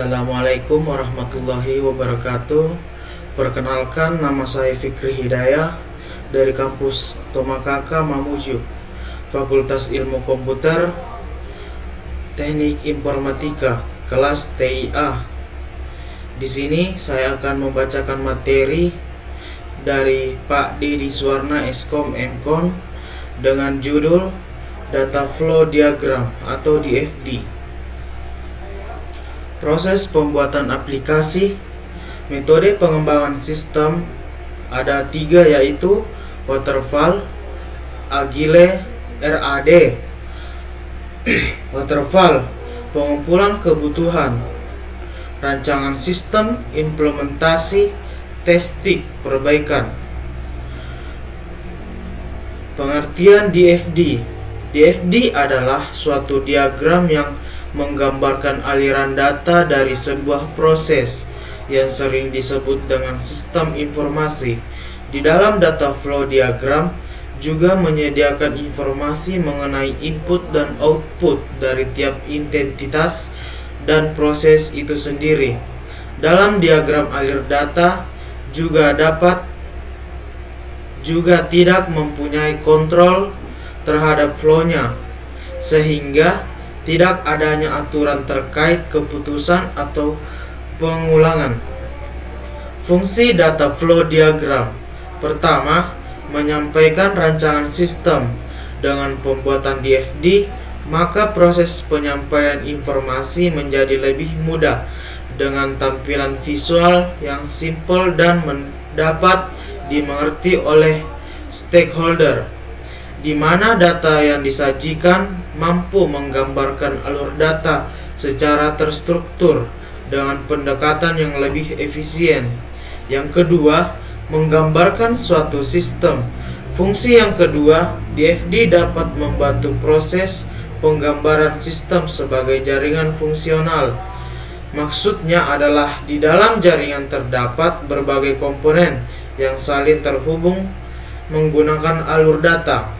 Assalamualaikum warahmatullahi wabarakatuh. Perkenalkan, nama saya Fikri Hidayah dari kampus Tomakaka Mamuju, Fakultas Ilmu Komputer, Teknik Informatika, kelas TIA. Di sini saya akan membacakan materi dari Pak Didi Suwarna Eskom Mkon dengan judul Data Flow Diagram atau DFD. Proses pembuatan aplikasi. Metode pengembangan sistem ada 3, yaitu waterfall, agile, RAD. Waterfall, pengumpulan kebutuhan, rancangan sistem, implementasi, testing, perbaikan. Pengertian DFD. DFD adalah suatu diagram yang menggambarkan aliran data dari sebuah proses yang sering disebut dengan sistem informasi. Di dalam data flow diagram juga menyediakan informasi mengenai input dan output dari tiap entitas dan proses itu sendiri. Dalam diagram alir data juga tidak mempunyai kontrol terhadap flow-nya, sehingga tidak adanya aturan terkait keputusan atau pengulangan. Fungsi data flow diagram. Pertama, menyampaikan rancangan sistem. Dengan pembuatan DFD, maka proses penyampaian informasi menjadi lebih mudah dengan tampilan visual yang simpel dan dapat dimengerti oleh stakeholder, di mana data yang disajikan mampu menggambarkan alur data secara terstruktur dengan pendekatan yang lebih efisien. Yang kedua, menggambarkan suatu sistem. Fungsi yang kedua, DFD dapat membantu proses penggambaran sistem sebagai jaringan fungsional. Maksudnya adalah di dalam jaringan terdapat berbagai komponen yang saling terhubung menggunakan alur data.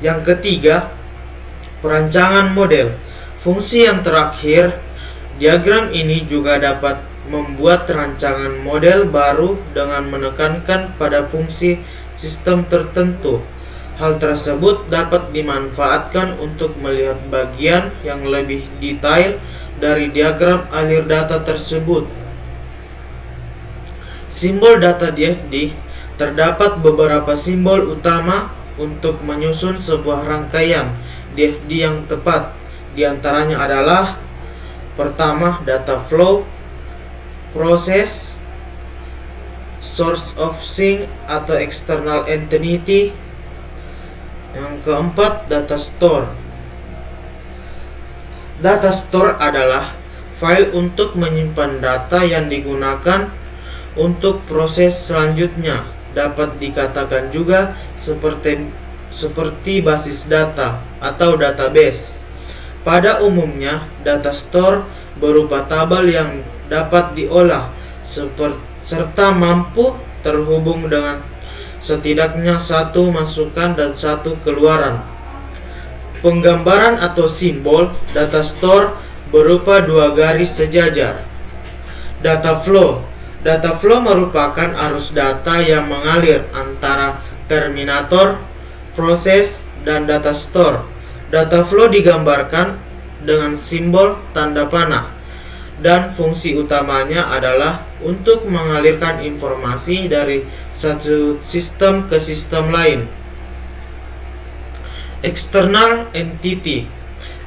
Yang ketiga, perancangan model. Fungsi yang terakhir, diagram ini juga dapat membuat rancangan model baru dengan menekankan pada fungsi sistem tertentu. Hal tersebut dapat dimanfaatkan untuk melihat bagian yang lebih detail dari diagram alir data tersebut. Simbol data DFD. Terdapat beberapa simbol utama untuk menyusun sebuah rangkaian DFD yang tepat. Di antaranya adalah: pertama, data flow, proses, source of sync atau external entity. Yang keempat, data store. Data store adalah file untuk menyimpan data yang digunakan untuk proses selanjutnya. Dapat dikatakan juga seperti basis data atau database. Pada umumnya, data store berupa tabel yang dapat diolah serta mampu terhubung dengan setidaknya satu masukan dan satu keluaran. Penggambaran atau simbol data store berupa 2 garis sejajar. Data flow. Data flow merupakan arus data yang mengalir antara terminator, proses, dan data store. Data flow digambarkan dengan simbol tanda panah, dan fungsi utamanya adalah untuk mengalirkan informasi dari satu sistem ke sistem lain. External entity.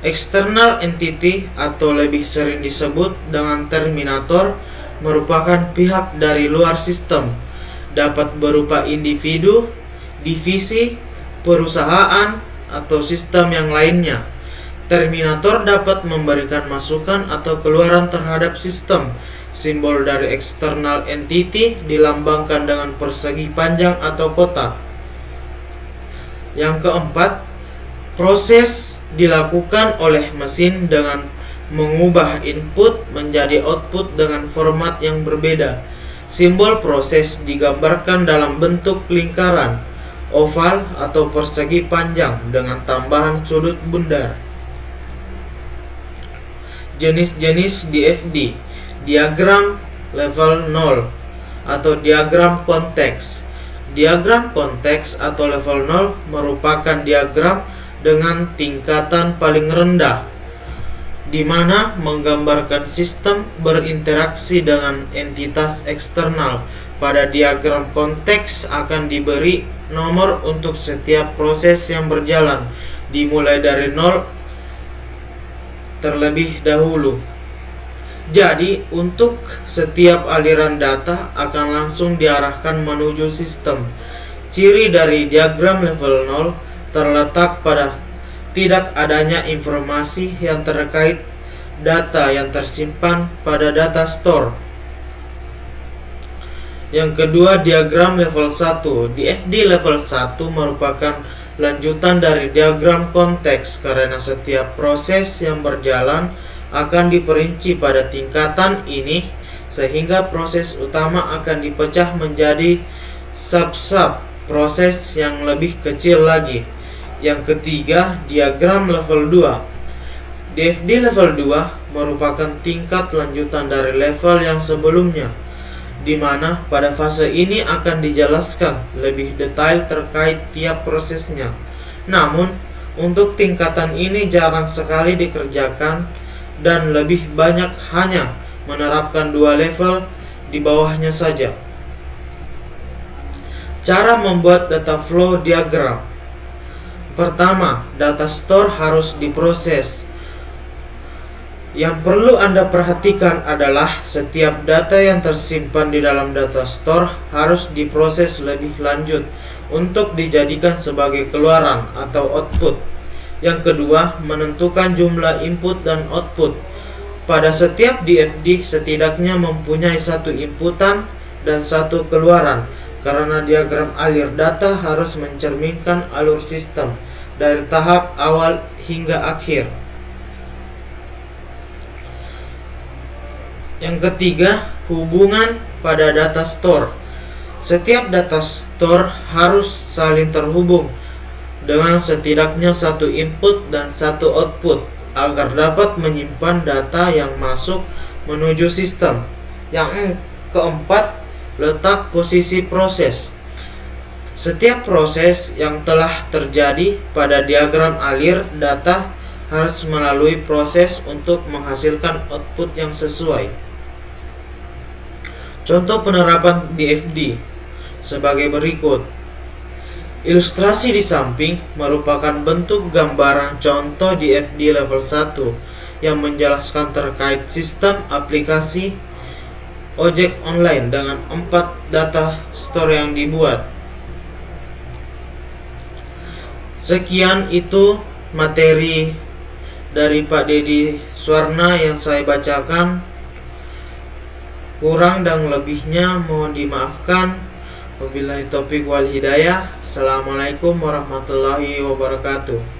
External entity atau lebih sering disebut dengan terminator merupakan pihak dari luar sistem. Dapat berupa individu, divisi, perusahaan, atau sistem yang lainnya. Terminator dapat memberikan masukan atau keluaran terhadap sistem. Simbol dari external entity dilambangkan dengan persegi panjang atau kotak. Yang keempat, proses dilakukan oleh mesin dengan mengubah input menjadi output dengan format yang berbeda. Simbol proses digambarkan dalam bentuk lingkaran, oval, atau persegi panjang dengan tambahan sudut bundar. Jenis-jenis DFD. diagram level 0 atau diagram konteks. Diagram konteks atau level 0 merupakan diagram dengan tingkatan paling rendah, di mana menggambarkan sistem berinteraksi dengan entitas eksternal. Pada diagram konteks akan diberi nomor untuk setiap proses yang berjalan, dimulai dari 0 terlebih dahulu. Jadi, untuk setiap aliran data akan langsung diarahkan menuju sistem. Ciri dari diagram level 0 terletak pada tidak adanya informasi yang terkait data yang tersimpan pada data store. Yang kedua, diagram level 1. DFD level 1 merupakan lanjutan dari diagram konteks karena setiap proses yang berjalan akan diperinci pada tingkatan ini, sehingga proses utama akan dipecah menjadi sub-sub proses yang lebih kecil lagi. Yang ketiga, diagram level 2. DFD level 2 merupakan tingkat lanjutan dari level yang sebelumnya, di mana pada fase ini akan dijelaskan lebih detail terkait tiap prosesnya. Namun, untuk tingkatan ini jarang sekali dikerjakan dan lebih banyak hanya menerapkan 2 level di bawahnya saja. Cara membuat data flow diagram. Pertama, data store harus diproses. Yang perlu Anda perhatikan adalah setiap data yang tersimpan di dalam data store harus diproses lebih lanjut untuk dijadikan sebagai keluaran atau output. Yang kedua, menentukan jumlah input dan output. Pada setiap DFD setidaknya mempunyai 1 inputan dan 1 keluaran, karena diagram alir data harus mencerminkan alur sistem dari tahap awal hingga akhir. Yang ketiga, hubungan pada data store. Setiap data store harus saling terhubung dengan setidaknya 1 input dan 1 output agar dapat menyimpan data yang masuk menuju sistem. Yang keempat, letak posisi proses. Setiap proses yang telah terjadi pada diagram alir data harus melalui proses untuk menghasilkan output yang sesuai. Contoh penerapan DFD sebagai berikut. Ilustrasi di samping merupakan bentuk gambaran contoh DFD level 1 yang menjelaskan terkait sistem aplikasi ojek online dengan 4 data store yang dibuat. Sekian itu materi dari Pak Dedi Suwarna yang saya bacakan. Kurang dan lebihnya mohon dimaafkan. Wabillahi taufiq wal hidayah. Assalamualaikum warahmatullahi wabarakatuh.